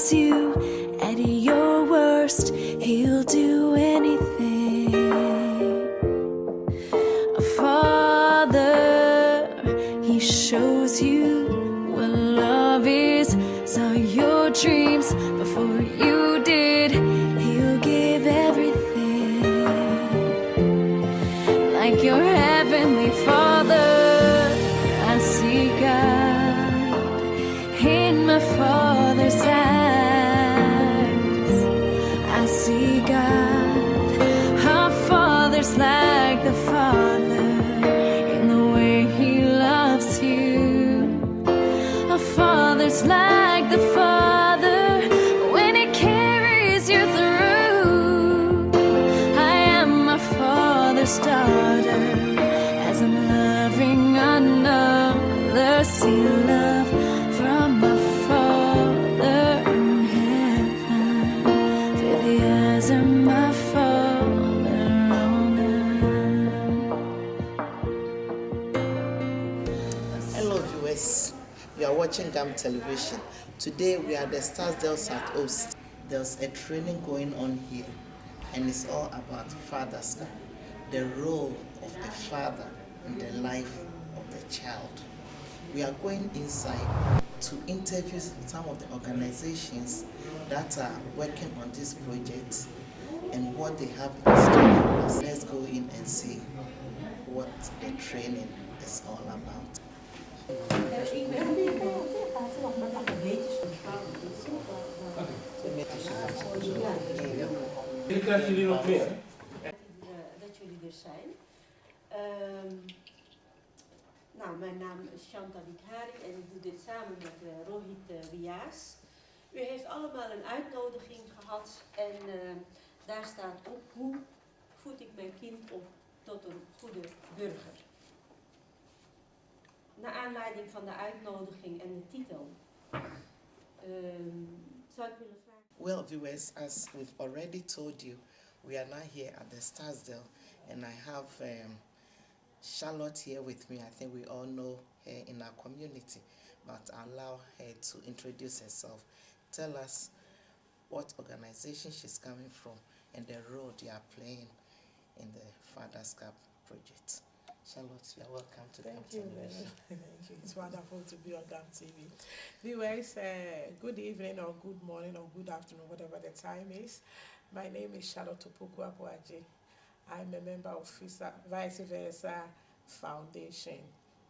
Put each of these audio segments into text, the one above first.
loves you at your worst. He'll do anything. A father, he shows you what love is. Saw your dreams before you did. He'll give everything. Like your heavenly Father, I see God in my Father's eyes. I see God. Our Father's like the Father in the way He loves you. Our Father's like the Father when He carries you through. I am my Father's daughter. As I'm loving another, see love from my Father in heaven. Through the eyes of my Father on earth. Hello viewers, you are watching GAM Television. Today we are at the Stadsdeel Zuidoost. There's a training going on here and it's all about fatherhood, the role of a father in the life of the child. We are going inside to interview some of the organizations that are working on this project and what they have in store for us. Let's go in and see what the training is all about. Krijgen jullie nog meer? Dat jullie er zijn. Nou, mijn naam is Shanta Vikhari en ik doe dit samen met Rohit Riaas. U heeft allemaal een uitnodiging gehad en daar staat op: hoe voed ik mijn kind op tot een goede burger? Naar aanleiding van de uitnodiging en de titel zou ik willen vragen. Well, viewers, as we've already told you, we are now here at the Stadsdeel, and I have Charlotte here with me. I think we all know her in our community, but I'll allow her to introduce herself. Tell us what organization she's coming from and the role they are playing in the VADERSCHAP project. Charlotte, you're welcome to GAM Television. Thank you. It's wonderful to be on GAM TV. Viewers, good evening or good morning or good afternoon, whatever the time is. My name is Charlotte Opoku Abuaji. I'm a member of Vice Versa Foundation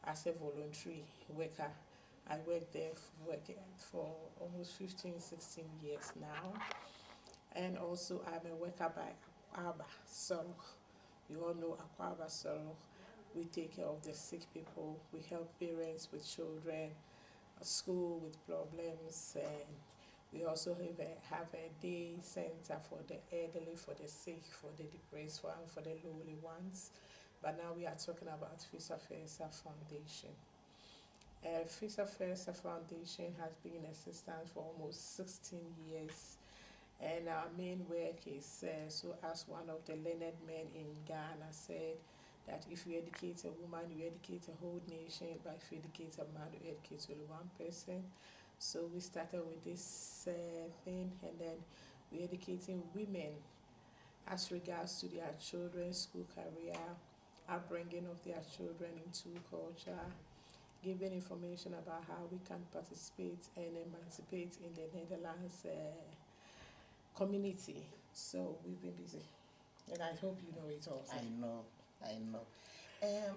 as a voluntary worker. I work there for almost 15, 16 years now. And also I'm a worker by Akwaba Soro. You all know Akwaba Soro. We take care of the sick people. We help parents with children, school with problems, and we also have a day center for the elderly, for the sick, for the depressed, for the lowly ones. But now we are talking about VADERSCHAP Foundation. VADERSCHAP Foundation has been in existence for almost 16 years. And our main work is, so as one of the learned men in Ghana said, that if you educate a woman, you educate a whole nation, but if you educate a man, you educate only one person. So we started with this thing, and then we're educating women as regards to their children's school career, upbringing of their children into culture, giving information about how we can participate and emancipate in the Netherlands community. So we've been busy, and I hope you know it also. I know.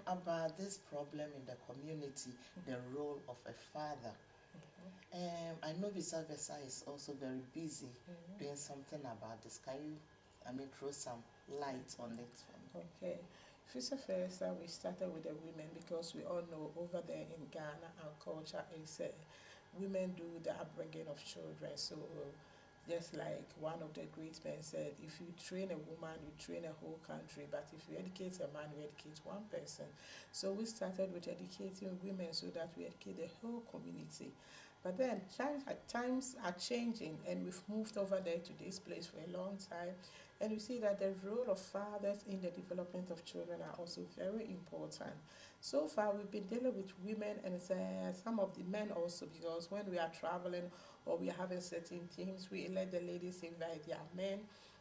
About this problem in the community, the role of a father. I know Vice Versa is also very busy doing something about this. Can you, throw some light on it for me? Okay. Vice Versa, we started with the women because we all know over there in Ghana, our culture is women do the upbringing of children. So just like one of the great men said, if you train a woman, you train a whole country, but if you educate a man, you educate one person. So we started with educating women so that we educate the whole community. But then times are changing, and we've moved over there to this place for a long time, And we see that the role of fathers in the development of children are also very important. So far, we've been dealing with women and some of the men also, because when we are traveling or we are having certain things, we let the ladies invite their men.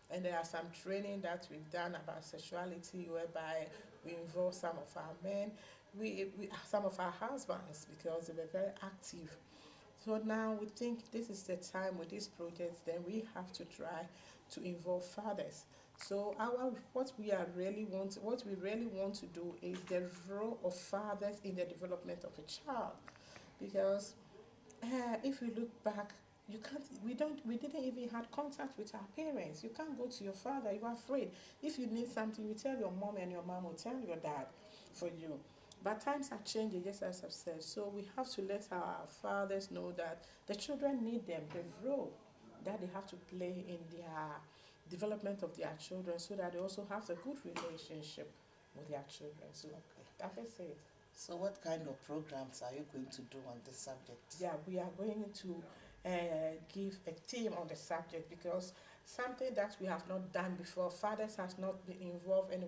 And there are some training that we've done about sexuality, whereby we involve some of our men, some of our husbands, because they were very active. So now we think this is the time with these projects, then we have to try to involve fathers. So what we really want to do is the role of fathers in the development of a child, because if we look back, we didn't even have contact with our parents. You can't go to your father, you're afraid. If you need something, you tell your mom, and your mom will tell your dad for you. But times are changing, just as I've said. So we have to let our fathers know that the children need them, the role that they have to play in their development of their children, so that they also have a good relationship with their children. So that is it. So what kind of programs are you going to do on this subject? Yeah, we are going to give a theme on the subject, because something that we have not done before, fathers has not been involved, and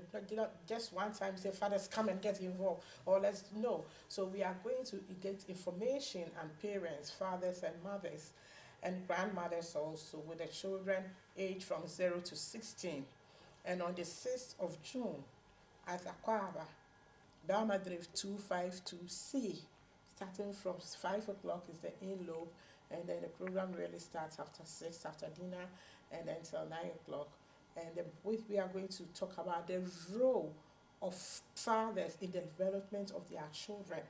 just one time say fathers come and get involved, or let's no. So we are going to get information, and parents, fathers and mothers and grandmothers also, with the children aged from 0 to 16. And on the 6th of June at Akwaba, Belma Drive 252C, starting from 5 o'clock is the in lobe, and then the program really starts after 6, after dinner, and then till 9 o'clock. And we are going to talk about the role of fathers in the development of their children.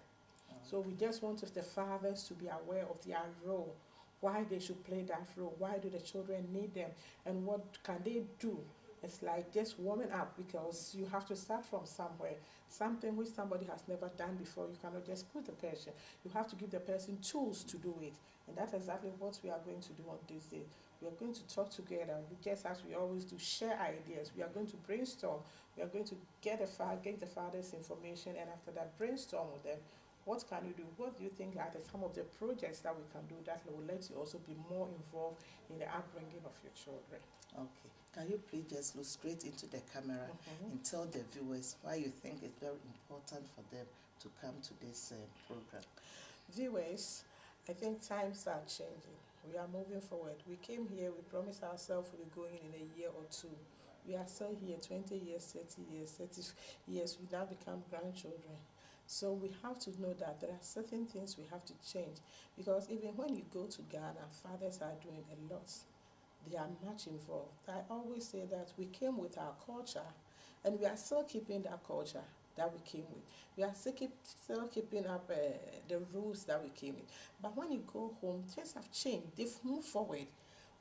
So we just want the fathers to be aware of their role, why they should play that role, why do the children need them, and what can they do. It's like just warming up, because you have to start from somewhere. Something which somebody has never done before, you cannot just put the person. You have to give the person tools to do it. And that's exactly what we are going to do on this day. We are going to talk together, just as we always do, share ideas. We are going to brainstorm. We are going to get the father's information, and after that, brainstorm with them. What can you do? What do you think are some of the projects that we can do that will let you also be more involved in the upbringing of your children? Okay. Can you please just look straight into the camera and tell the viewers why you think it's very important for them to come to this program? Viewers, I think times are changing. We are moving forward. We came here, we promised ourselves we'll be going in a year or two. We are still here 20 years, 30 years, 30 years. We now become grandchildren. So we have to know that there are certain things we have to change, because even when you go to Ghana, fathers are doing a lot. They are much involved. I always say that we came with our culture, and we are still keeping that culture that we came with. We are still keeping up the rules that we came with. But when you go home, things have changed. They've moved forward.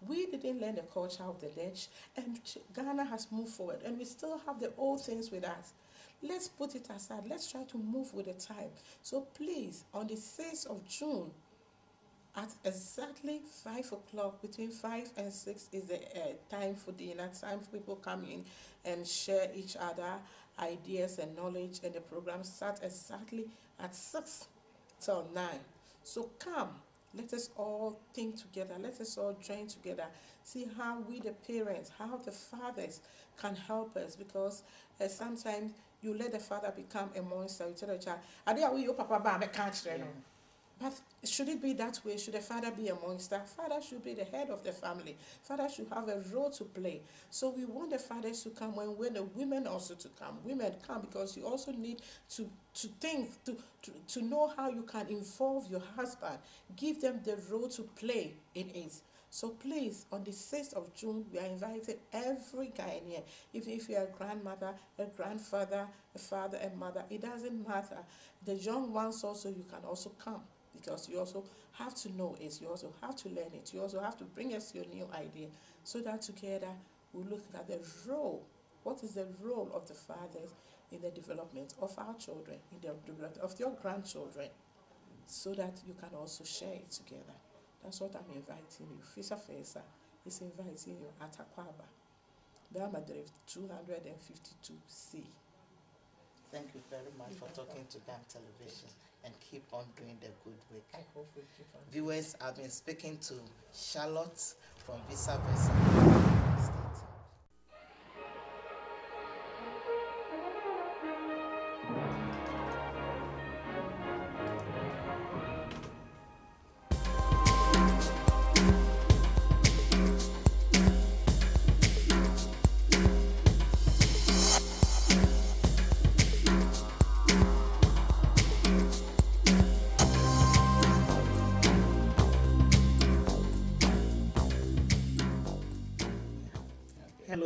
We didn't learn the culture of the Dutch, and Ghana has moved forward, and we still have the old things with us. Let's put it aside. Let's try to move with the time. So please, on the 6th of June, at exactly 5 o'clock, between 5 and 6 is the time for dinner, time for people come in and share each other ideas and knowledge, and the program starts exactly at 6 till 9. So come, let us all think together, let us all join together, see how we the parents, how the fathers can help us, because sometimes you let the father become a monster. You tell the child, "Ade we your papa ba me can't." But should it be that way? Should the father be a monster? Father should be the head of the family. Father should have a role to play. So we want the fathers to come, when the women also to come. Women come, because you also need to think, to know how you can involve your husband. Give them the role to play in it. So please, on the 6th of June, we are inviting every Ghanaian. Even if you are a grandmother, a grandfather, a father and mother, it doesn't matter. The young ones also, you can also come, because you also have to know it, you also have to learn it, you also have to bring us your new idea, so that together we look at the role. What is the role of the fathers in the development of our children, in the development of your grandchildren, so that you can also share it together. That's what I'm inviting you. Fisa Fesa is inviting you at Akwaba, Belma Drive 252C. Thank you very much for talking to GAM Television, and keep on doing the good work. I hope we keep on. Viewers, I've been speaking to Charlotte from Visa Versa State.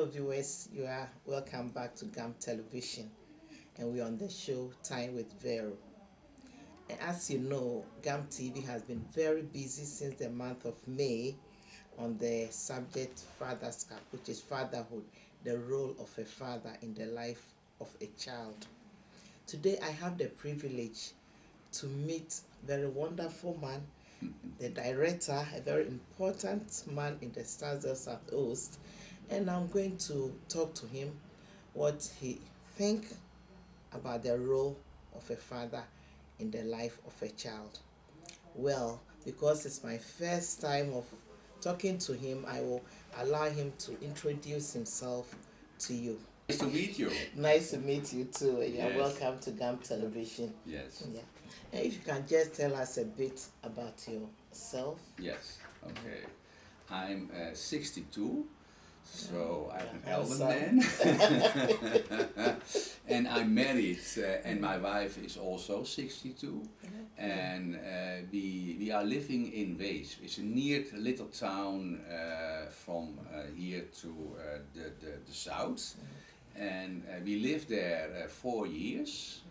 Hello viewers, you are welcome back to GAM Television, and we're on the show Time with Vero. And as you know, GAM TV has been very busy since the month of May on the subject FADERSCHAP, which is fatherhood, the role of a father in the life of a child. Today I have the privilege to meet a very wonderful man, the director, a very important man in the Stadsdeel Zuidoost, and I'm going to talk to him what he thinks about the role of a father in the life of a child. Well, because it's my first time of talking to him, I will allow him to introduce himself to you. Nice to meet you. Nice to meet you too. You're Yes. welcome to GAM Television. Yes. Yeah. And if you can just tell us a bit about yourself. Yes. Okay. I'm 62, so I'm an Yeah, elder handsome. man. And I'm married, and my wife is also 62. And we are living in Wees. It's a near little town from here to the south. And we lived there 4 years.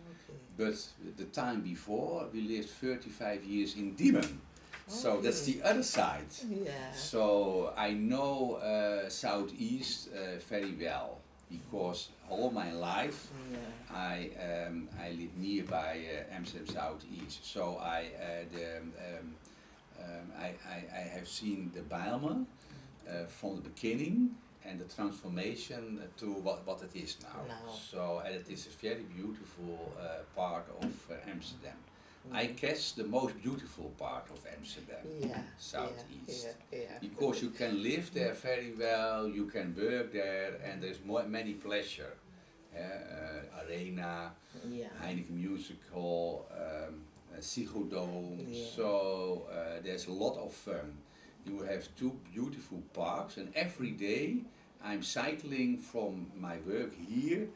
But the time before, we lived 35 years in Diemen. So that's the other side. Yeah. So I know Southeast very well, because all my life I live nearby Amsterdam Southeast. So I have seen the Bijlmer from the beginning and the transformation to what it is now. So and it is a very beautiful part of Amsterdam. I guess the most beautiful part of Amsterdam, Southeast. Because you can live there very well, you can work there, and there's many pleasure. Arena, Heineken Music Hall, Ziggo Dome. So there's a lot of fun. You have two beautiful parks, and every day I'm cycling from my work here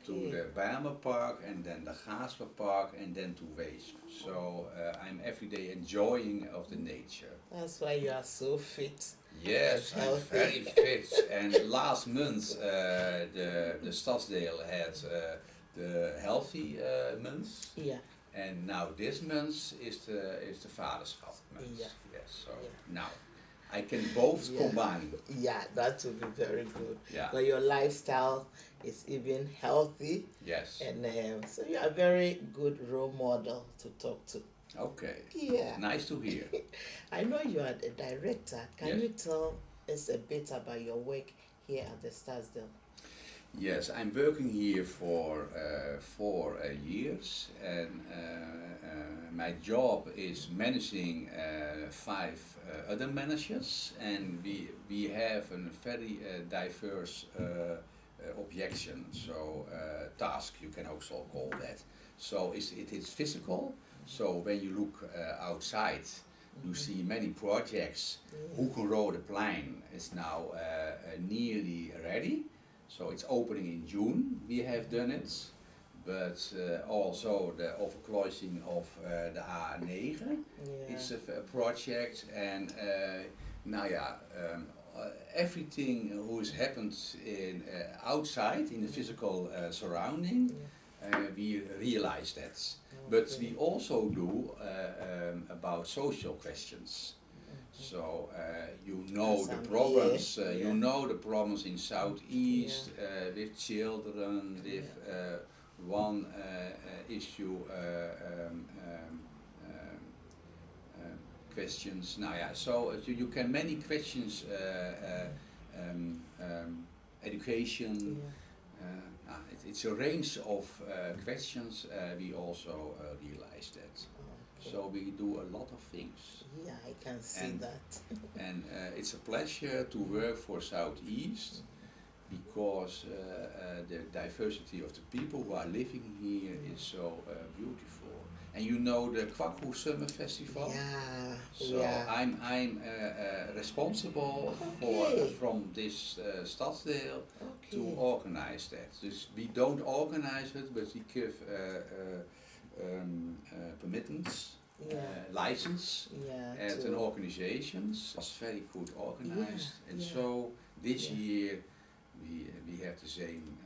to the Bijlmer Park, and then the Gaasper Park, and then to Wees. So I'm every day enjoying of the nature. That's why you are so fit. Yes, I'm very fit. And last month the Stadsdeel had the healthy month. Yeah. And now this month is the VADERSCHAP month. Yeah. Yes. So now I can both combine. Yeah, that would be very good. Yeah. But your lifestyle is even healthy. Yes. And so you are a very good role model to talk to. Okay. Yeah. Nice to hear. I know you are the director. Can Yes. you tell us a bit about your work here at the Stadsdeel? Yes, I'm working here for 4 years, and my job is managing 5 other managers, and we have a very diverse objection, so task you can also call that. So it is physical. So when you look outside, you see many projects. Hoekenrodeplein is now nearly ready. So it's opening in June, we have done it, but also the overcrossing of the A9 is a project, and everything who has happened in outside in the physical surrounding, we realize that. But we also do about social questions. So you know the problems. You know the problems in Southeast with children, with one issue questions. So you can many questions. Education. It's a range of questions. We also realize that. So we do a lot of things. Yeah, I can see that. And it's a pleasure to work for Southeast, because the diversity of the people who are living here is so beautiful. And you know the Kwakhoe Summer Festival? Yeah. So I'm responsible from this Stadsdeel to organize that. Dus we don't organize it, but we give permittance, license at an organization. It's very good organized, and so this year we have the same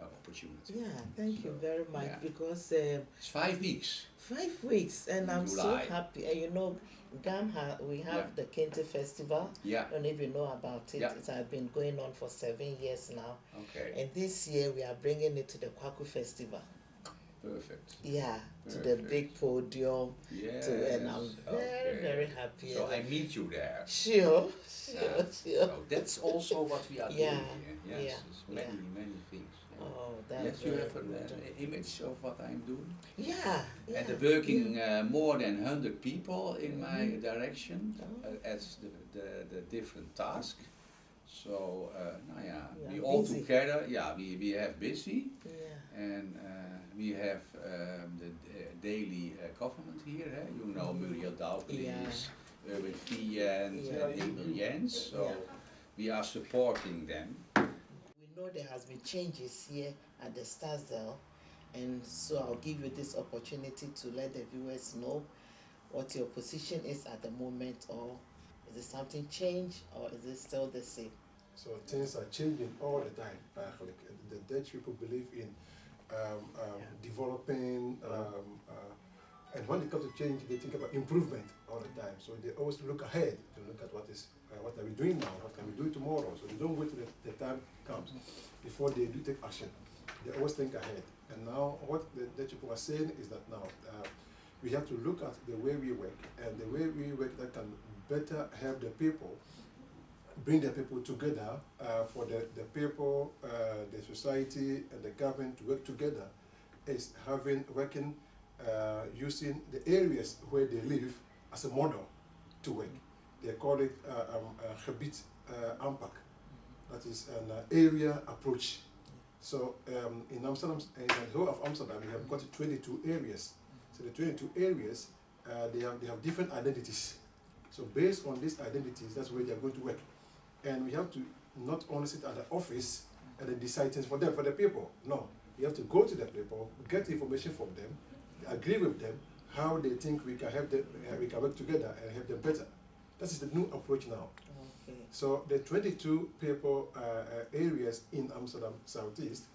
opportunity. Yeah, thank you very much, yeah. because It's 5 weeks. 5 weeks, and In I'm July. so happy. And you know, GAM we have Yeah. the Kente Festival. Yeah. I don't know if you know about it. Yeah. It has been going on for 7 years now. Okay. And this year we are bringing it to the Kwaku Festival. Perfect. Yeah, to the Perfect. big podium. Yes. And I'm very, okay. very happy. So I meet you there. Sure, Yeah. sure. So that's also what we are Yeah, doing here. Yes, yeah, it's many, yeah. many things. Yeah. Oh, that's Yes, you very have good. an image of what I'm doing. Yeah, yeah. And they're working more than 100 people in my direction Oh. as the different tasks. So, nou ja, You we are all busy. together, yeah, we have busy. Yeah. And we have the daily government here. You know Muriel Dalplees, Erwin Viens, Yeah. and Emil Jens. So Yeah. we are supporting them. We know there has been changes here at the Stadsdeel, and so I'll give you this opportunity to let the viewers know what your position is at the moment, or is it something changed, or is it still the same? So things are changing all the time, eigenlijk. The Dutch people believe in developing, and when it comes to change, they think about improvement all the time. So they always look ahead to look at what are we doing now, what can we do tomorrow. So they don't wait till the time comes before they do take action. They always think ahead. And now what the Dutch people are saying is that now we have to look at the way we work, and the way we work that can better help the people, bring the people together, for the people, the society and the government to work together, is working using the areas where they live as a model to work. They call it gebied aanpak. That is an area approach. So in Amsterdam, in the whole of Amsterdam, we have got 22 areas. So the 22 areas, they have different identities. So based on these identities, that's where they are going to work. And we have to not only sit at the office and then decide things for them, for the people. No, we have to go to the people, get information from them, agree with them, how they think we can help them, we can work together and help them better. That is the new approach now. Okay. So the 22 people areas in Amsterdam Southeast,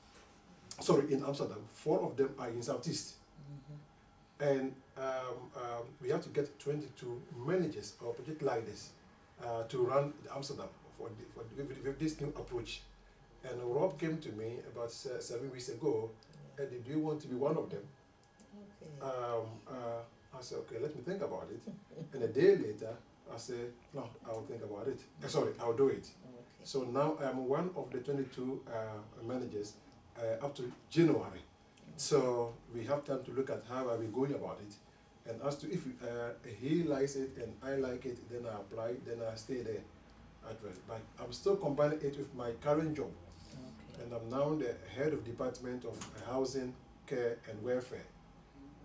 in Amsterdam, 4 of them are in Southeast. And we have to get 22 managers or project leaders to run Amsterdam with this new approach. And Rob came to me about 7 weeks ago, and do you want to be one of them? Okay. I said, okay, let me think about it. And a day later, I said, no, I'll think about it. Sorry, I'll do it. Okay. So now I'm one of the 22 managers up to January. So we have time to look at how are we going about it. And as to if he likes it and I like it, then I apply, then I stay there. But I'm still combining it with my current job. Okay. And I'm now the head of Department of Housing, Care and Welfare,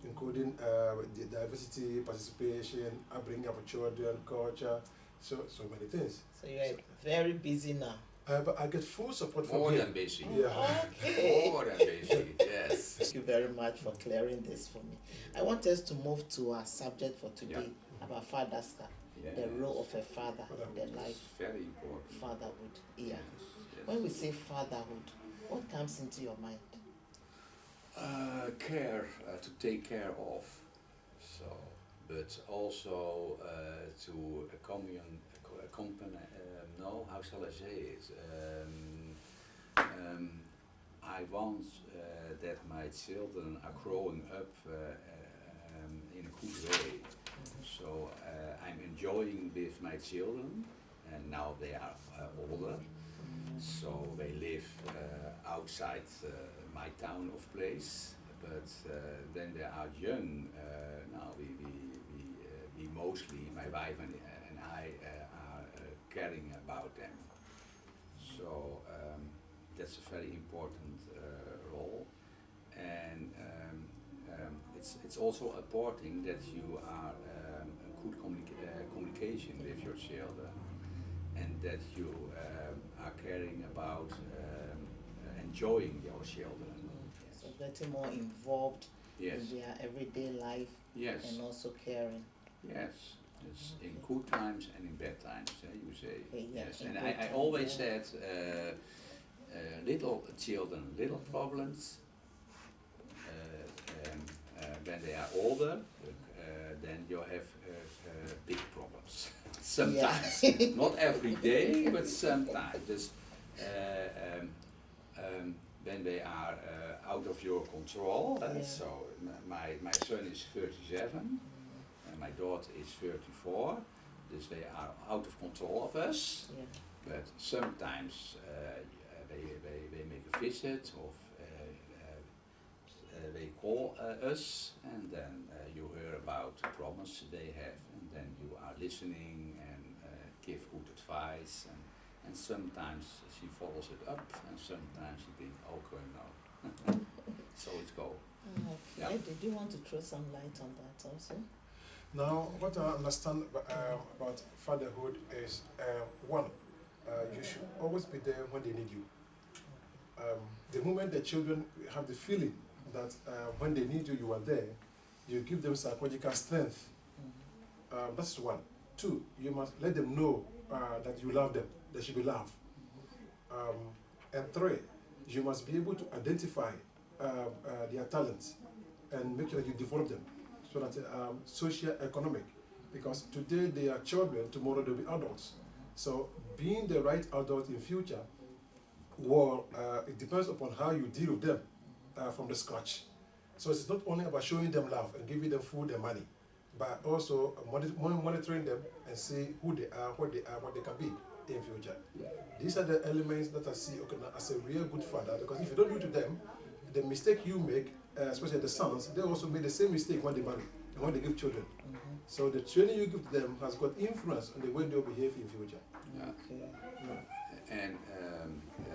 including the diversity, participation, upbringing of children, culture, so many things. So you're very busy now. But I get full support from More him. than busy. Yeah. Okay. More than busy, yes. Thank you very much for clearing this for me. I want us to move to our subject for today about FADERSCHAP, the role of a father in the life. Very important. Fatherhood. Yeah. Yes. When we say fatherhood, what comes into your mind? Care, to take care of. So, but also to accompany, no, how shall I say it? I want that my children are growing up in a good way. So I'm enjoying with my children, and now they are older. So they live outside my town of place. But when they are young, now we mostly, my wife and I, are caring about them. So that's a very important role, and it's also important that you are a good communication with your children, and that you are caring about enjoying your children. So getting more involved Yes. in their everyday life Yes. and also caring. Yes. Yes, in good times and in bad times, you say. Okay, yeah, Yes, in and good I time, always yeah. said little children, little problems, when they are older, then you have big problems. Sometimes, Yeah. not every day, but sometimes. Just, um, when they are out of your control. Yeah. So my son is 37, and my daughter is 34. Dus they are out of control of us. Yeah. But sometimes they make a visit or they call us, and then you hear about the problems they have, and then you are listening and give good advice, and sometimes she follows it up, and sometimes she thinks, okay, no. So it's go. Okay. Yeah. Did you want to throw some light on that also? Now, what I understand about fatherhood is, one, you should always be there when they need you. The moment the children have the feeling that when they need you, you are there, you give them psychological strength. That's one. Two, you must let them know that you love them, they should be loved. And three, you must be able to identify their talents and make sure that you develop them so that socio-economic, because today they are children, tomorrow they'll be adults. So being the right adult in future, well, it depends upon how you deal with them from the scratch. So it's not only about showing them love and giving them food and money, but also monitoring them and see who they are, what they can be in future. These are the elements that I see as a real good father, because if you don't do to them, the mistake you make, especially the sons, they also make the same mistake when they marry and when they give children. So the training you give to them has got influence on the way they'll behave in future. Yeah. Okay. And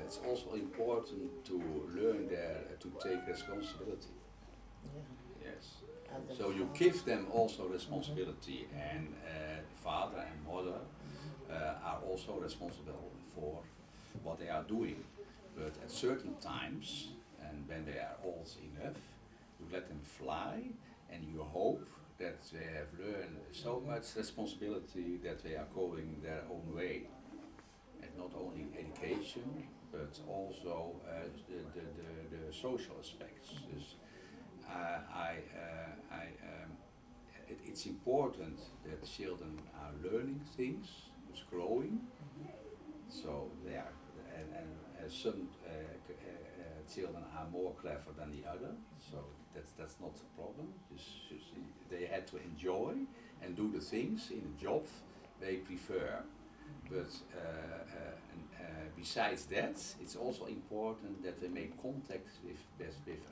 it's also important to learn to take responsibility. Yeah. Yes. As a So you father. give them also responsibility, and father and mother are also responsible for what they are doing. But at certain times, and when they are old enough, you let them fly, and you hope that they have learned so much responsibility that they are going their own way. And not only education, but also the social aspects. Dus, it's important that children are learning things, it's growing. So they are, and some children are more clever than the other. So that's not a problem. Just they had to enjoy and do the things in the job they prefer. But besides that, it's also important that they make contact with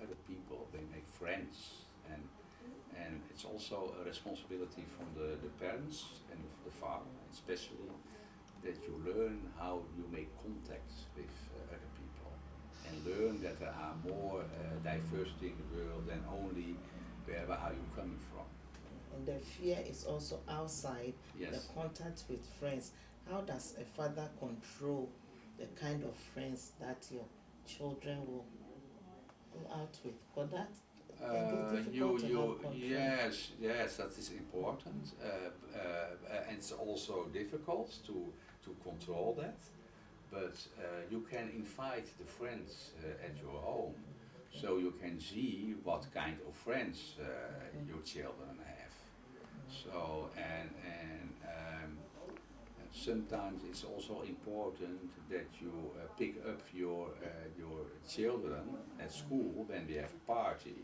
other people. They make friends, and it's also a responsibility from the parents and the father, especially, that you learn how you make contact with other people, and learn that there are more diversity in the world than only where are you coming from. And the fear is also outside. Yes. The contact with friends. How does a father control the kind of friends that your children will go out with? Because that can be difficult to have control. Yes, that is important, and it's also difficult to control that. But you can invite the friends at your home, so you can see what kind of friends your children have. So sometimes it's also important that you pick up your children at school when they have a party.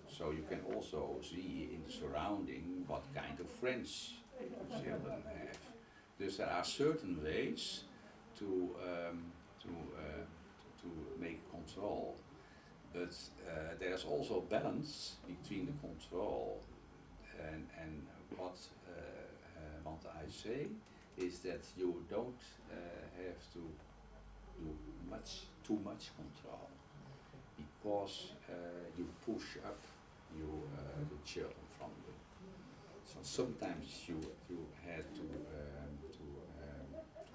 So you can also see in the surrounding what kind of friends your children have. Dus there are certain ways to make control, but there's also balance between the control and what I say is that you don't have to do too much control, because you push up the children from you. So sometimes you had to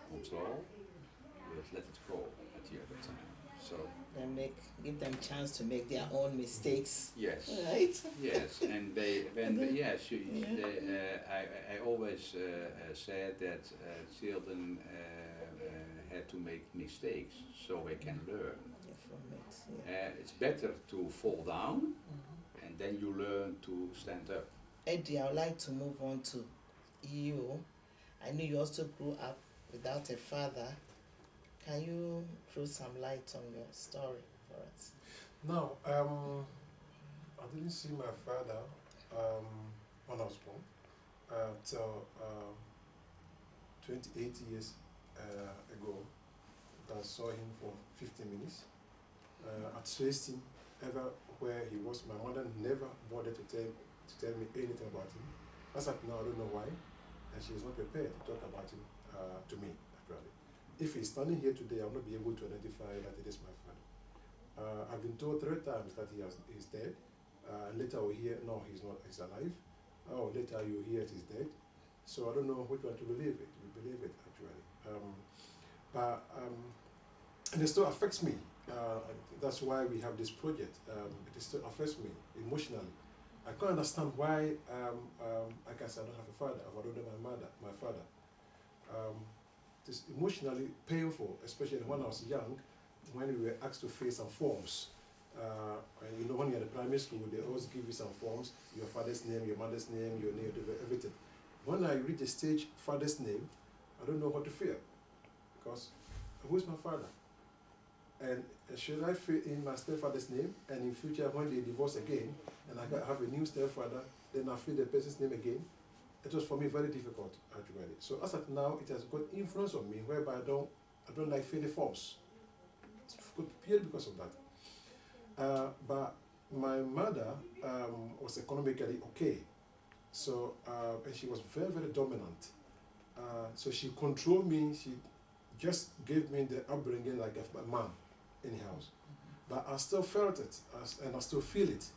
control, but let it go at the other time. So And give them chance to make their own mistakes. yes, Right? yes, and I always said that children had to make mistakes so they can learn. Yeah, from it, yeah. It's better to fall down, and then you learn to stand up. Eddie, I would like to move on to you. I know you also grew up without a father. Can you throw some light on your story for us? Now, I didn't see my father when I was born till 28 years ago. I saw him for 15 minutes. I traced him everywhere he was. My mother never bothered to tell me anything about him. As of now, I don't know why, and she is not prepared to talk about him to me, actually. If he's standing here today, I'll not be able to identify that it is my father. I've been told 3 times that he's dead. Later we'll hear, no, he's not, he's alive. Oh, later you hear he's dead. So I don't know which one to believe it. We believe it, actually. And it still affects me. That's why we have this project. It still affects me emotionally. I can't understand why I can say I don't have a father, I don't know my father. It's emotionally painful, especially when I was young, when we were asked to fill some forms. And you know, when you're in the primary school, they always give you some forms, your father's name, your mother's name, your name, everything. When I reach the stage, father's name, I don't know what to feel, because who is my father? And should I fill in my stepfather's name, and in future when they divorce again, and I have a new stepfather, then I fill the person's name again? It was for me very difficult, actually. So as of now, it has got influence on me, whereby I don't like filling forms. It's purely because of that. But my mother was economically okay, so and she was very, very dominant. So she controlled me. She just gave me the upbringing like of my mom in the house. But I still felt it, and I still feel it.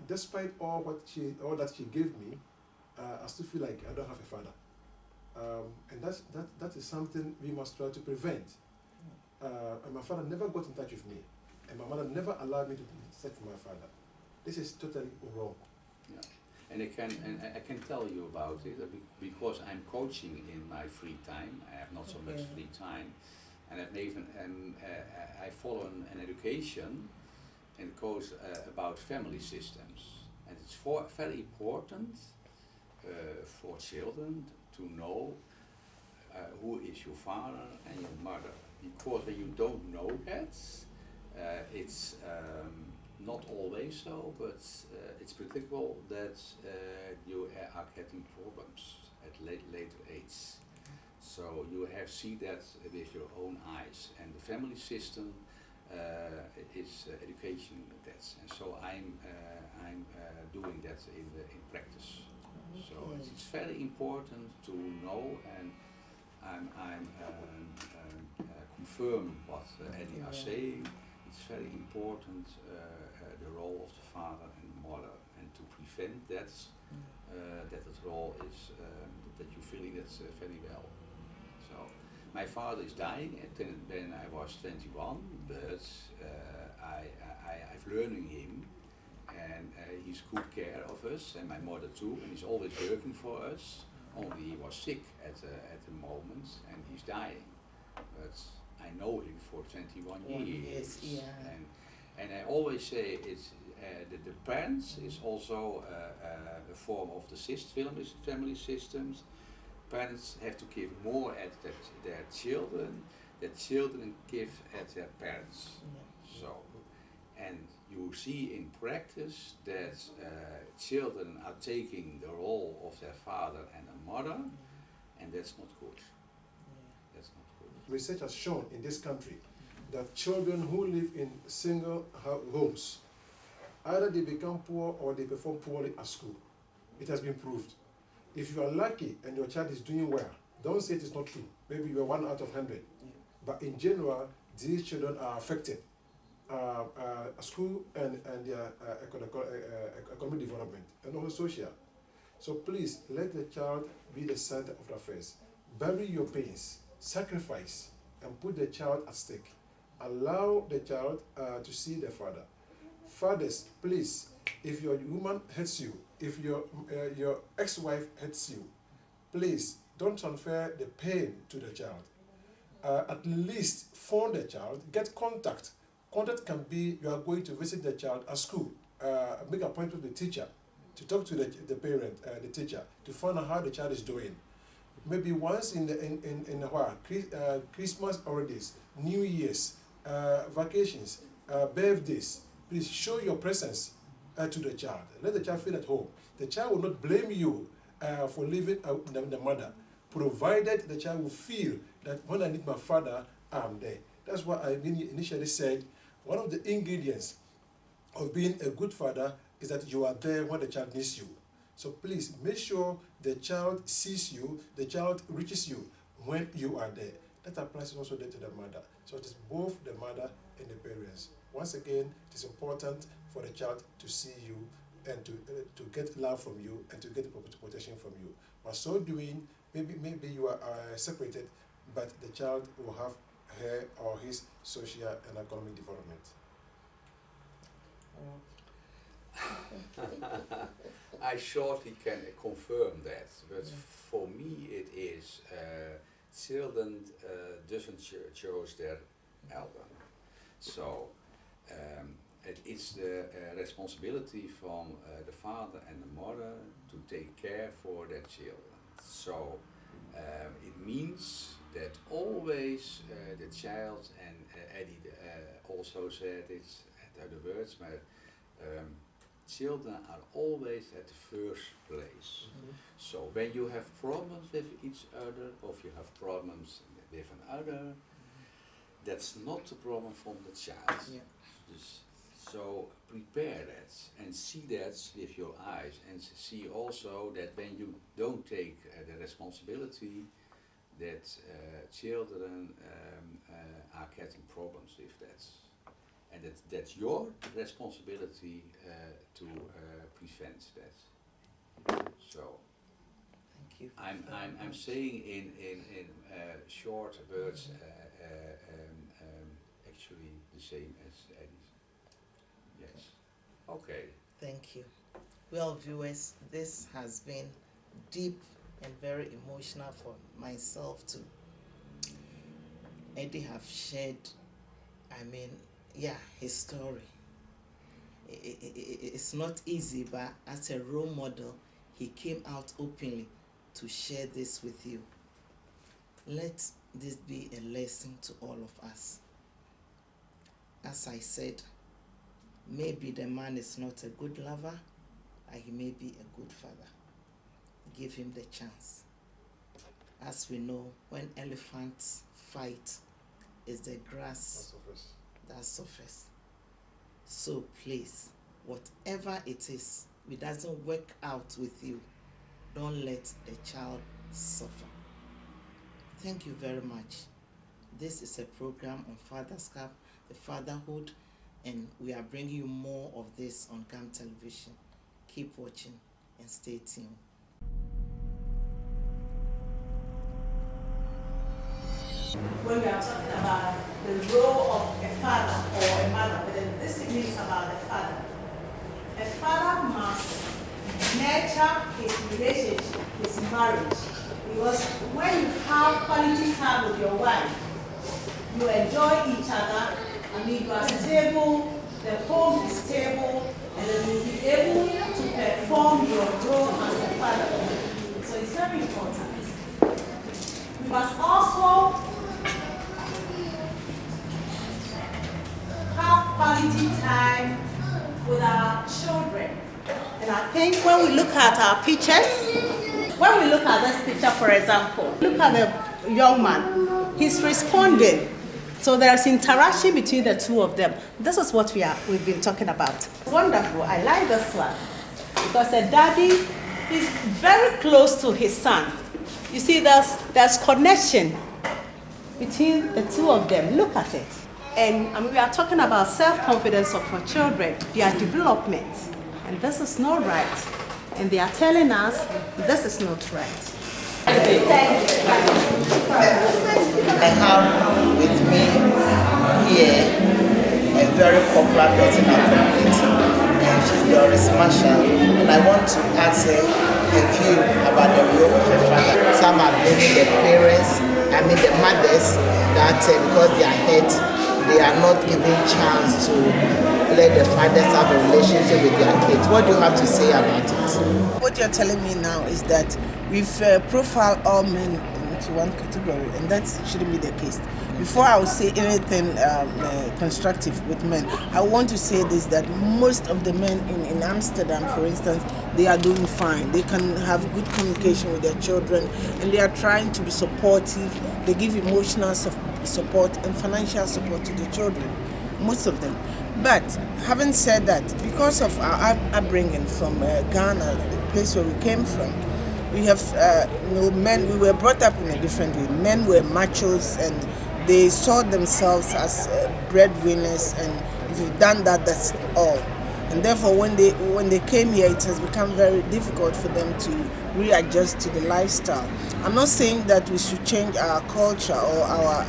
Despite all that she gave me, I still feel like I don't have a father. And that is something we must try to prevent. And my father never got in touch with me, and my mother never allowed me to be in touch with my father. This is totally wrong. Yeah. And I can tell you about it because I'm coaching in my free time. I have not so much free time, and I follow an education and coach about family systems, and it's very important for children to know who is your father and your mother, because when you don't know that, it's not always so, but it's predictable that you are getting problems at later age. So you have see that with your own eyes, and the family system is education. And so I'm doing that in practice. So it's very important to know, and I'm confirm what Eddie are saying. It's very important the role of the father and mother, and to prevent that that role is that you feeling that very well. So my father is dying when I was 21, but I've learning him, and he's good care of us, and my mother too, and he's always working for us. Only he was sick at the moment, and he's dying. But I know him for 21 years. Yeah. And I always say it's the parents is also a form of the family systems. Parents have to give more at their children, the children give at their parents. Yeah. So, and you see in practice that children are taking the role of their father and a mother, and that's not good. That's not good. Research has shown in this country that children who live in single homes, either they become poor or they perform poorly at school. It has been proved. If you are lucky and your child is doing well, don't say it is not true. Maybe you are 1 out of 100. But in general, these children are affected. School and their economic development, and also social. So please, let the child be the center of the affairs. Bury your pains, sacrifice, and put the child at stake. Allow the child to see the father. Fathers, please, if your woman hurts you, if your ex-wife hurts you, please don't transfer the pain to the child. At least phone the child, get contact. Contact can be you are going to visit the child at school, make an appointment with the teacher, to talk to the parent, the teacher, to find out how the child is doing. Maybe once in a while, Christmas holidays, New Year's, vacations, birthdays, please show your presence to the child. Let the child feel at home. The child will not blame you for leaving the mother, provided the child will feel that when I need my father, I'm there. That's why I initially said one of the ingredients of being a good father is that you are there when the child needs you. So please make sure the child sees you, the child reaches you when you are there. That applies also there to the mother. So it is both the mother and the parents. Once again, it is important for the child to see you and to get love from you and to get protection from you. By so doing, maybe you are separated, but the child will have her or his social and economic development. I shortly can confirm that, but for me it is children doesn't choose their elder. So it is the responsibility from the father and the mother to take care for their children. So it means that always the child, and Eddie also said it at other words, but children are always at the first place. So when you have problems with each other, or if you have problems with another, that's not the problem from the child. So prepare that and see that with your eyes, and see also that when you don't take the responsibility, that children are getting problems with that. And that's your responsibility to prevent that. So thank you. I'm saying in short words actually the same as Eddie's. Yes. Okay. Thank you. Well, viewers, this has been deep and very emotional for myself too. Eddie have shared, his story. It's not easy, but as a role model, he came out openly to share this with you. Let this be a lesson to all of us. As I said, maybe the man is not a good lover, but he may be a good father. Give him the chance. As we know, when elephants fight, it's the grass that suffers. So please, whatever it is, it doesn't work out with you, don't let the child suffer. Thank you very much. This is a program on FADERSCHAP, the Fatherhood, and we are bringing you more of this on GAM Television. Keep watching and stay tuned. When we are talking about the role of a father or a mother, but then this means about the father. A father must nurture his relationship, his marriage, because when you have quality time with your wife, you enjoy each other. You are stable, the home is stable, and then you'll be able to perform your role as a father. So it's very important. We must also have quality time with our children. And I think when we look at our pictures, when we look at this picture, for example, look at the young man, he's responding. So there's interaction between the two of them. This is what we've been talking about. Wonderful, I like this one. Because the daddy is very close to his son. You see, there's connection between the two of them. Look at it. And we are talking about self-confidence of our children, their development. And this is not right. And they are telling us this is not right. I have with me here, a very popular person in our community, and she's Doris Marshall. And I want to ask her view about the role of a father. Some are blaming the parents, the mothers, that because they are hurt, they are not given chance to let the fathers have a relationship with their kids. What do you have to say about it? What you're telling me now is that we've profiled all men into one category, and that shouldn't be the case. Before I will say anything constructive with men, I want to say this, that most of the men in Amsterdam, for instance, they are doing fine. They can have good communication with their children, and they are trying to be supportive. They give emotional support and financial support to the children, most of them. But having said that, because of our upbringing from Ghana, the place where we came from, we have men. We were brought up in a different way. Men were machos, and they saw themselves as breadwinners, and if you've done that, that's all. And therefore, when they came here, it has become very difficult for them to readjust to the lifestyle. I'm not saying that we should change our culture or our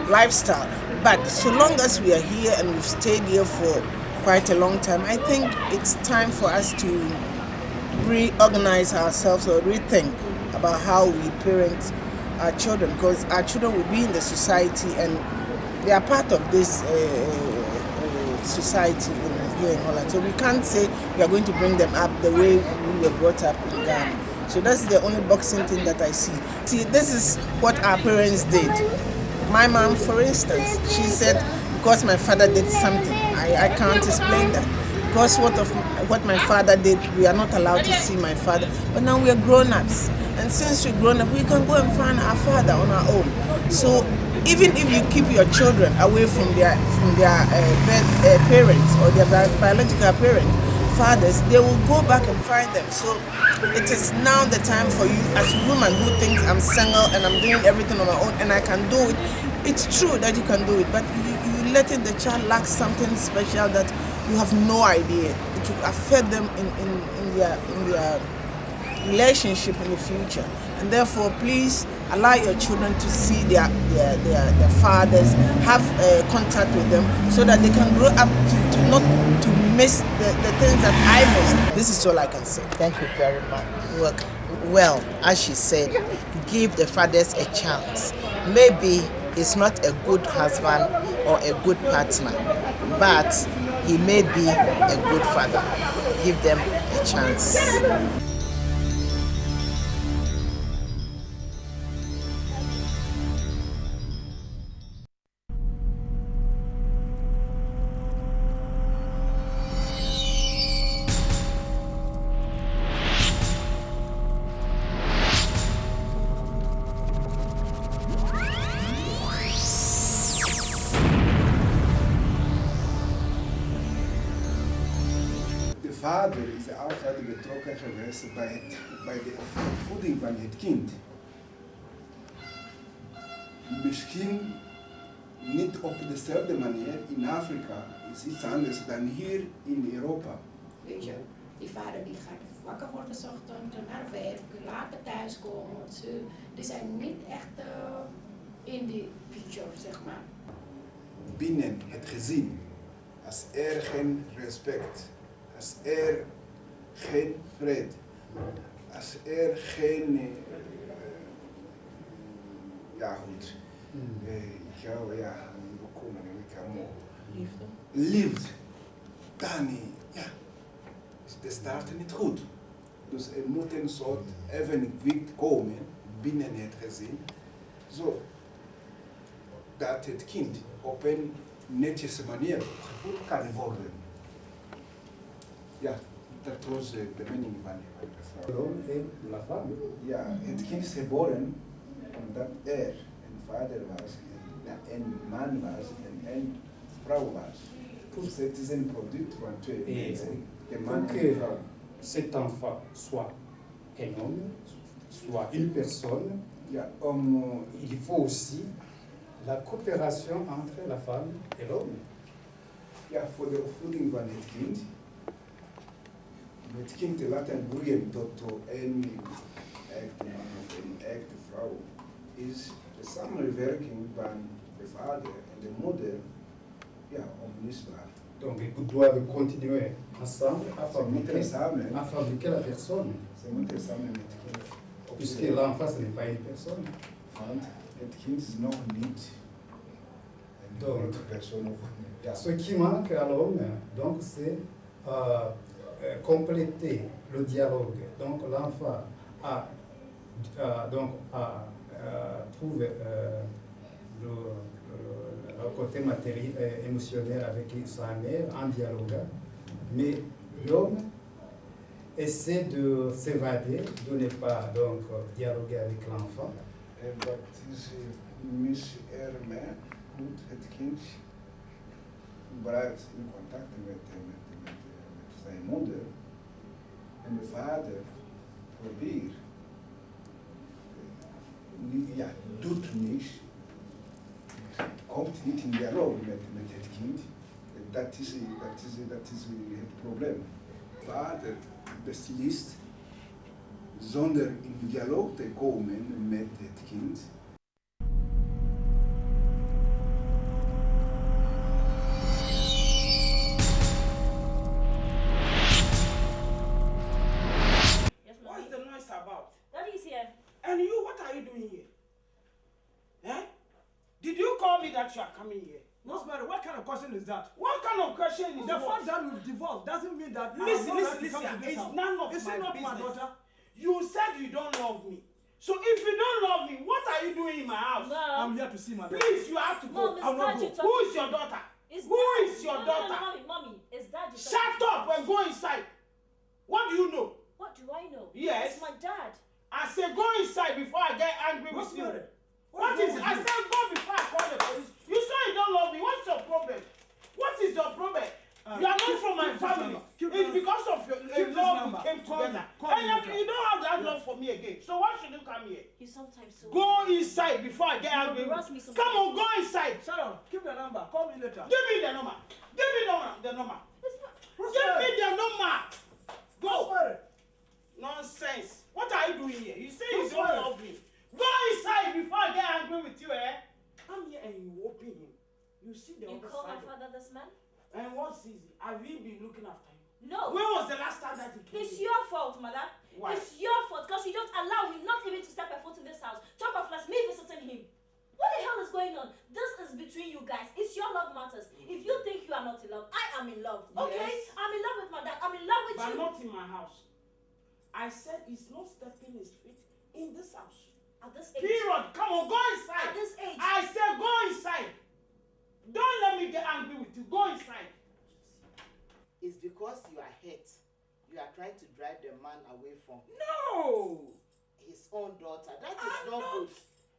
lifestyle, but so long as we are here and we've stayed here for quite a long time, I think it's time for us to reorganize ourselves or rethink about how we parent our children, because our children will be in the society and they are part of this society here in Holland. So we can't say we are going to bring them up the way we were brought up in Ghana. So that's the only boxing thing that I see. See, this is what our parents did. My mom, for instance, she said, because my father did something, I can't explain that. Because what my father did, we are not allowed to see my father. But now we are grown-ups. And since we're grown up, we can go and find our father on our own. So even if you keep your children away from their parents or their biological fathers, they will go back and find them. So it is now the time for you, as a woman who thinks I'm single and I'm doing everything on my own and I can do it. It's true that you can do it, but you letting the child lack something special that you have no idea. It will affect them in their relationship in the future. And therefore, please allow your children to see their fathers, have contact with them, so that they can grow up to not to miss the things that I missed. This is all I can say. Thank you very much. Well, as she said, give the fathers a chance. Maybe he's not a good husband or a good partner, but he may be a good father. Give them a chance. Vader is altijd betrokken geweest bij de opvoeding van het kind. Misschien niet op dezelfde manier in Afrika, is iets anders dan hier in Europa. Weet je, die vader die gaat wakker worden 's ochtends, naar werk, later thuiskomen. Die zijn niet echt in die picture, zeg maar. Binnen het gezin, als er geen respect, als er geen vrede, als er geen liefde, dan is de start niet goed. Dus er moet een soort evenwicht komen binnen het gezin, zo dat het kind op een netjes manier gevoed kan worden. Ja, dat was de mening van de vrouw. Ja, het kind is geboren omdat er een vader was, een man was en een vrouw was. Dus het is een product van twee mensen, de man en de vrouw. Cet enfant soit un homme, soit une personne, Ja, il faut aussi la coopération entre la femme et l'homme. ja, voor de opvoeding van het kind te laten groeien tot een echte man of een echte vrouw, is de samenwerking van le vader en de moeder, ja, onmisbaar. Donc, ils doivent continuer ensemble à Samen. fabriquer la personne. Ze moeten samen met Puisque l'enfant, ce n'est pas une personne. Want het kind is nog niet een Donc, grote persoon. Ja. Ce qui manque à l'homme, donc, c'est compléter le dialogue. Donc, l'enfant a trouvé le côté matériel, émotionnel avec sa mère en dialogue, mais l'homme essaie de s'évader, de ne pas donc dialoguer avec l'enfant. En dat is misërme moet het kind blijft in contact met zijn moeder en de vader probeert, ja, doet niets, komt niet in dialoog met het kind. Dat is het probleem. Vader beslist zonder in dialoog te komen met het kind. What is the noise about? Daddy is here. And you, what are you doing here? Eh? Did you call me that you are coming here? Rosemary, what kind of question is that? What kind of question is The what? fact that we've divorced doesn't mean that Listen, I have no right to listen, come to this it's house. none of Is my it not business. my daughter? You said you don't love me. So if you don't love me, what are you doing in my house? I'm here to see my daughter. Please, you have to go. Mom, I'll not go. it's Who is your daughter? Who is your daughter? Mommy, is that your Shut up and go inside. What do you know? What do I know? Yes. It's my dad. I said go inside before I get angry with you. Rosemary, What is it? I said go before I call the police. You say you don't love me. What's your problem? What is your problem? You are not from my family. It's because of your love we came together. And you don't have that love for me again. So why should you come here? You sometimes so. Go inside before I get angry. Come on, go inside. Shut up. Keep the number. Call me later. Give me the number. Give me the number. Give me the number. Go. Rosemary. Nonsense. What are you doing here? You say you don't Rosemary. love me. Go inside before I get angry with you, eh? I'm here and you open him. You see the You other call my side. father this man? And what's easy? Have you been looking after him? No. When was the last time that he came? It's your fault, mother. Why? It's your fault because you don't allow him not even to step a foot in this house. Talk of less me visiting him. What the hell is going on? This is between you guys. It's your love matters. If you think you are not in love, I am in love. Okay? Yes. I'm in love with my dad. I'm in love with But you. not in my house. I said he's not stepping his feet in this house. At this age. Period. Come on, go inside. At this age. I said go inside. Don't let me get angry with you. Go inside. It's because you are hurt. You are trying to drive the man away from No. his own daughter. That is I'm not not. good.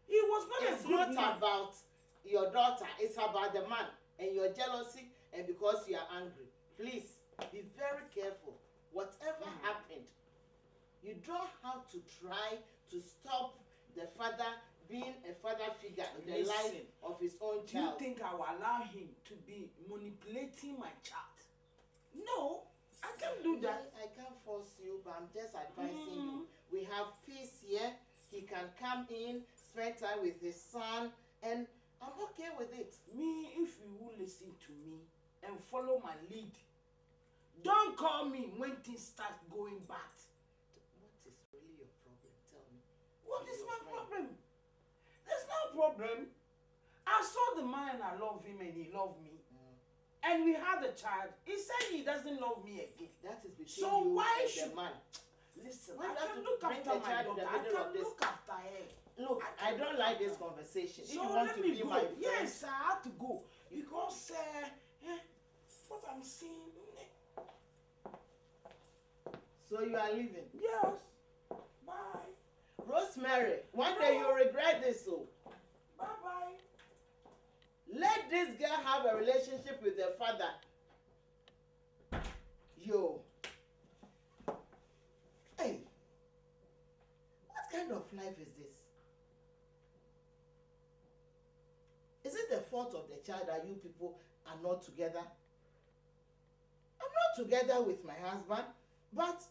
He was not It's a good not man. about your daughter. It's about the man and your jealousy and because you are angry. Please be very careful. Whatever happened, you don't have to try to stop the father being a father figure in the life Listen, of his own Do you child. think I will allow him to be manipulating my child? No, I can't do that. I can't force you, but I'm just advising you. We have peace here. He can come in, spend time with his son, and I'm okay with it. Me, if you will listen to me and follow my lead, don't call me when things start going bad. What is really your problem? Tell me. What is my problem? There's no problem. I saw the man, I love him and he loved me. And we had a child. He said he doesn't love me again. That is between So you why and should the man. Listen, Why I not can to look bring after the my child in the daughter. I middle of can this? look after her. Look, I don't like this conversation. If So you want let to me be go. my friend, Yes, I had to go because what I'm seeing. so you are leaving. Yes. Bye. Rosemary, one day you'll regret this. So Bye bye. let this girl have a relationship with her father. Yo. Hey. What kind of life is this? Is it the fault of the child that you people are not together? I'm not together with my husband, but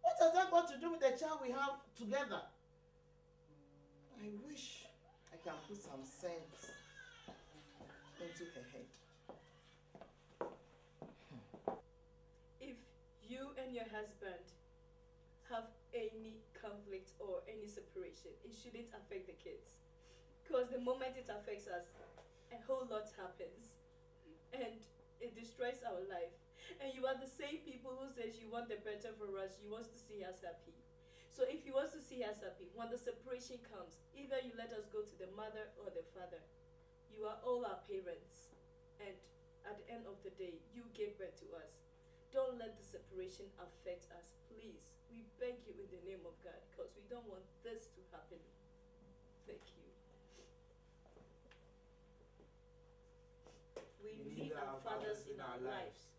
what has that got to do with the child we have together? I wish I can put some sense into her head. If you and your husband have any conflict or any separation, it shouldn't affect the kids. Because the moment it affects us, a whole lot happens. And it destroys our life. And you are the same people who says you want the better for us, you want to see us happy. So if you want to see us happy, when the separation comes, either you let us go to the mother or the father. You are all our parents. And at the end of the day, you gave birth to us. Don't let the separation affect us, please. We beg you in the name of God, because we don't want this to happen. Thank you. We need our fathers in our lives.